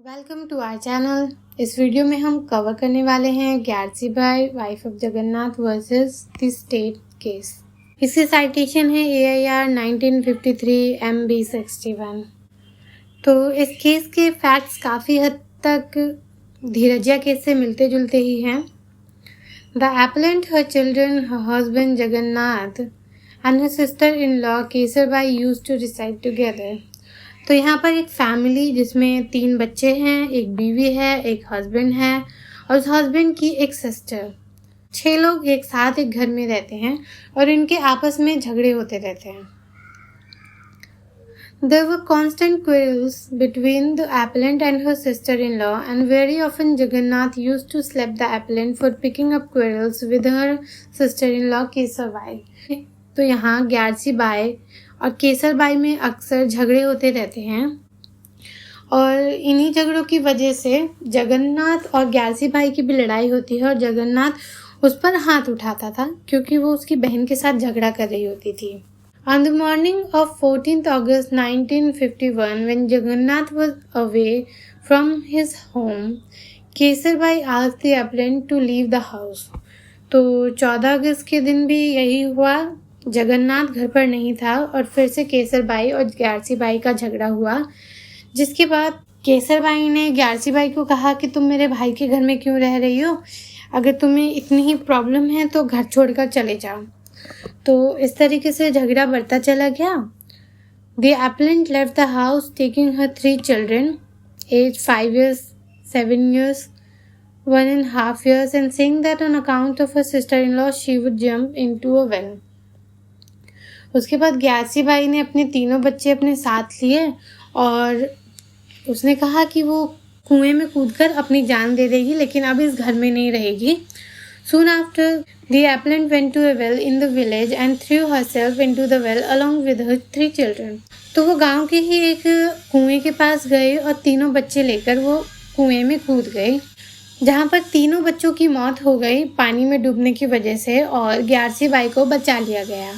Welcome to our channel. इस video में हम कवर करने वाले हैं Gyarsi Bai wife of Jagannath versus the state case. इसकी साइटेशन है AIR 1953 MB61। तो इस केस के फैक्ट्स काफ़ी हद तक धीरजिया केस से मिलते जुलते ही हैं। The appellant, her children, her husband Jagannath and her sister in law Kesarbai used to reside together. तो यहाँ पर एक फैमिली जिसमें 3 बच्चे हैं, एक बीवी है, एक हस्बैंड है और उस हस्बैंड की एक सिस्टर। 6 लोग एक साथ एक घर में रहते हैं और इनके आपस में झगड़े होते रहते हैं। There were constant quarrels between the appellant and her sister-in-law, and very often Jagannath used to slap the appellant for picking up quarrels with her sister-in-law Kesarbai. तो यहाँ ग्यारसी बाई और केसरबाई में अक्सर झगड़े होते रहते हैं और इन्हीं झगड़ों की वजह से जगन्नाथ और ग्यारसी भाई की भी लड़ाई होती है और जगन्नाथ उस पर हाथ उठाता था क्योंकि वो उसकी बहन के साथ झगड़ा कर रही होती थी। On the morning of 14th August 1951, when Jagannath was away from his home, Kesarbai asked the appellant to leave the house. तो 14 अगस्त के दिन भी यही हुआ। जगन्नाथ घर पर नहीं था और फिर से केसरबाई और ग्यारसी बाई का झगड़ा हुआ, जिसके बाद केसरबाई ने ग्यारसी बाई को कहा कि तुम मेरे भाई के घर में क्यों रह रही हो, अगर तुम्हें इतनी ही प्रॉब्लम है तो घर छोड़कर चले जाओ। तो इस तरीके से झगड़ा बढ़ता चला गया। The appellant left the house taking her 3 children age 5 years, 7 years, 1.5 years and saying that on account of her sister-in-law she would jump into a well. उसके बाद ग्यारसी बाई ने अपने तीनों बच्चे अपने साथ लिए और उसने कहा कि वो कुएं में कूदकर अपनी जान दे देगी, लेकिन अब इस घर में नहीं रहेगी। Soon after, the appellant went to a well in the village and threw herself into the well along with her 3 children. तो वो गांव के ही एक कुएं के पास गए और तीनों बच्चे लेकर वो कुएं में कूद गए, जहाँ पर तीनों बच्चों की मौत हो गई पानी में डूबने की वजह से और ग्यारसी बाई को बचा लिया गया।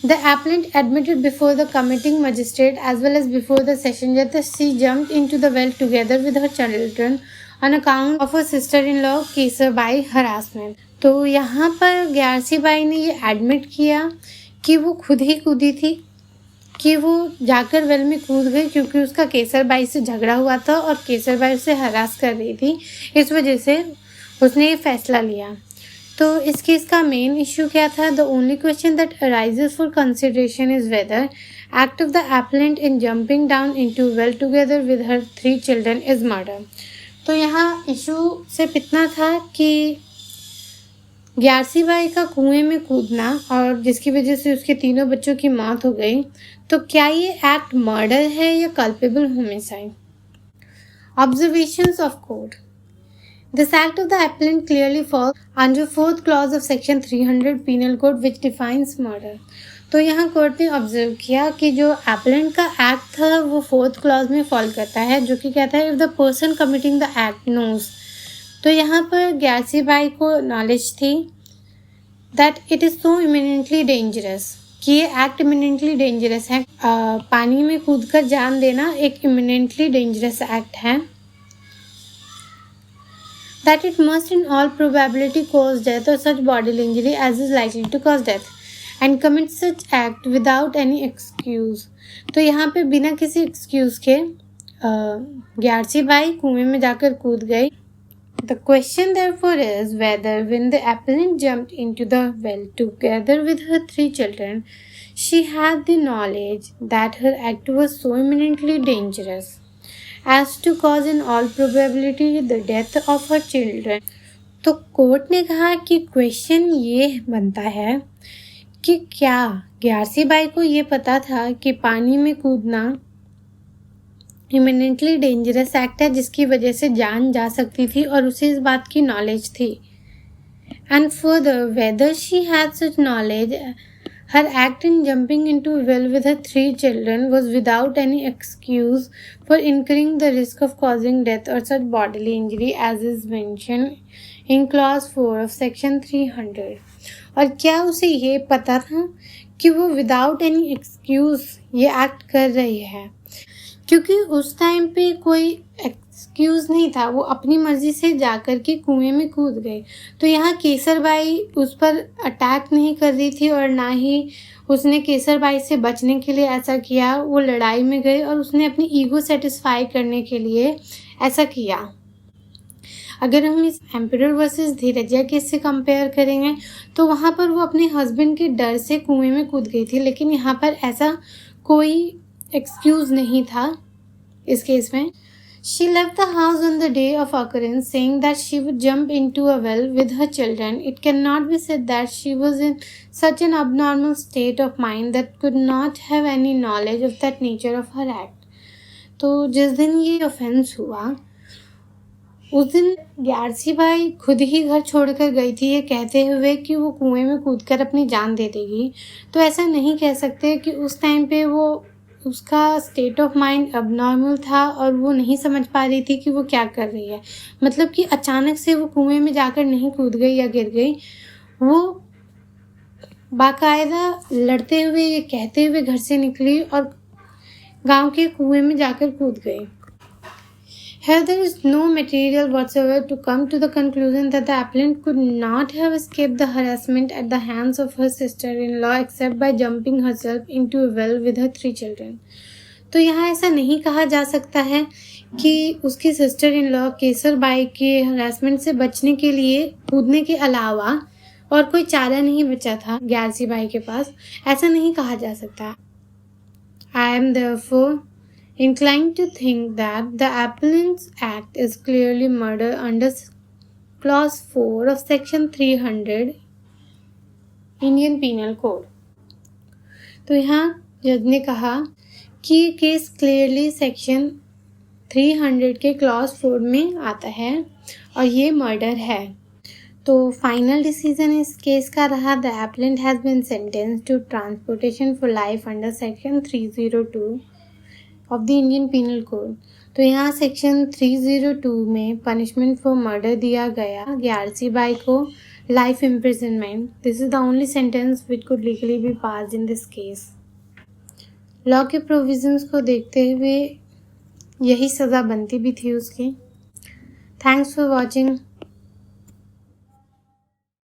The appellant admitted before the committing magistrate as well as before the session that she jumped into the well together with her children on account of her sister-in-law Kesarbai harassment. तो यहाँ पर ग्यारसी बाई ने ये admit किया कि वो खुद ही कूदी थी, कि वो जाकर वेल में कूद गई क्योंकि उसका केसरबाई से झगड़ा हुआ था और केसरबाई उसे हरास कर रही थी, इस वजह से उसने ये फैसला लिया। तो इस केस का मेन इश्यू क्या था? The only question that arises for consideration is whether act of the appellant in jumping down into well together with her 3 children is murder. तो यहाँ इशू सिर्फ इतना था कि ग्यारसी बाई का कुएं में कूदना और जिसकी वजह से उसके तीनों बच्चों की मौत हो गई, तो क्या ये एक्ट मर्डर है या culpable homicide? Observations of court. This act of the appellant clearly falls under 4th clause of section 300 penal code which defines murder. तो यहाँ कोर्ट ने ऑब्जर्व किया कि जो appellant का एक्ट था वो 4th clause में फॉल करता है, जो कि कहता है if the person committing the act knows। तो यहाँ पर ग्यारसी बाई को नॉलेज थी that it is so imminently dangerous, कि ये एक्ट इमिनेंटली डेंजरस है। पानी में कूदकर जान देना एक इमिनेंटली डेंजरस एक्ट है। That it must in all probability cause death or such bodily injury as is likely to cause death and commit such act without any excuse। तो यहाँ पे बिना किसी एक्सक्यूज के ग्यारसी बाई कुएं में जाकर कूद गई। The question therefore is whether when the appellant jumped into the well together with her 3 children, she had the knowledge that her act was so imminently dangerous as to cause in all probability the death of her children। तो court ने कहा कि question ये बनता है कि क्या Gyarsi by को ये पता था कि पानी में कूदना इमिनेंटली डेंजरस एक्ट है जिसकी वजह से जान जा सकती थी और उसे इस बात की नॉलेज थी। And further whether she had such knowledge her act in jumping into a well with her 3 children was without any excuse for incurring the risk of causing death or such bodily injury as is mentioned in clause 4 of section 300। और क्या उसे ये पता था कि वो without any excuse ये act कर रही है? क्योंकि उस टाइम पे कोई एक्सक्यूज़ नहीं था, वो अपनी मर्ज़ी से जाकर के कुएँ में कूद गए। तो यहाँ केसरबाई उस पर अटैक नहीं कर रही थी और ना ही उसने केसरबाई से बचने के लिए ऐसा किया। वो लड़ाई में गई और उसने अपनी ईगो सैटिस्फाई करने के लिए ऐसा किया। अगर हम इस एम्परर वर्सेस धीरजिया केस से कंपेयर करेंगे तो वहाँ पर वो अपने हस्बैंड के डर से कुएं में कूद गई थी, लेकिन यहाँ पर ऐसा कोई एक्सक्यूज़ नहीं था इस केस में। She left the house on the day of occurrence, saying that she would jump into a well with her children. It cannot be said that she was in such an abnormal state of mind that could not have any knowledge of that nature of her act. तो जिस दिन ये offence हुआ उस दिन Gyarsi by खुद ही घर छोड़कर गई थी, ये कहते हुए कि वो कुएं में कूदकर अपनी जान दे देगी। तो ऐसा नहीं कह सकते कि उस टाइम पे वो उसका स्टेट ऑफ माइंड अबनॉर्मल था और वो नहीं समझ पा रही थी कि वो क्या कर रही है। मतलब कि अचानक से वो कुएं में जाकर नहीं कूद गई या गिर गई, वो बाकायदा लड़ते हुए ये कहते हुए घर से निकली और गांव के कुएं में जाकर कूद गई। Here there is no material whatsoever to come to the conclusion that the appellant could not have escaped the harassment at the hands of her sister-in-law except by jumping herself into a well with her 3 children. तो यहाँ ऐसा नहीं कहा जा सकता है कि उसकी सिस्टर इन लॉ केसरबाई के हरासमेंट से बचने के लिए कूदने के अलावा और कोई चारा नहीं बचा था ग्यारसी बाई के पास, ऐसा नहीं कहा जा सकता। I am therefore inclined to think that the appellant's act is clearly murder under clause 4 of section 300 Indian Penal Code. तो यहाँ जज ने कहा कि ये केस क्लियरली सेक्शन 300 के क्लॉज 4 में आता है और ये मर्डर है। तो फाइनल डिसीजन इस केस का रहा the appellant has been sentenced to transportation for life under section 302 of the Indian penal code. तो यहाँ सेक्शन 302 में पनिशमेंट फॉर मर्डर दिया गया ग्यारसी बाई को life imprisonment. This is the only sentence which could legally be passed in this case. Law के provisions को देखते हुए यही सज़ा बनती भी थी उसकी। Thanks for watching.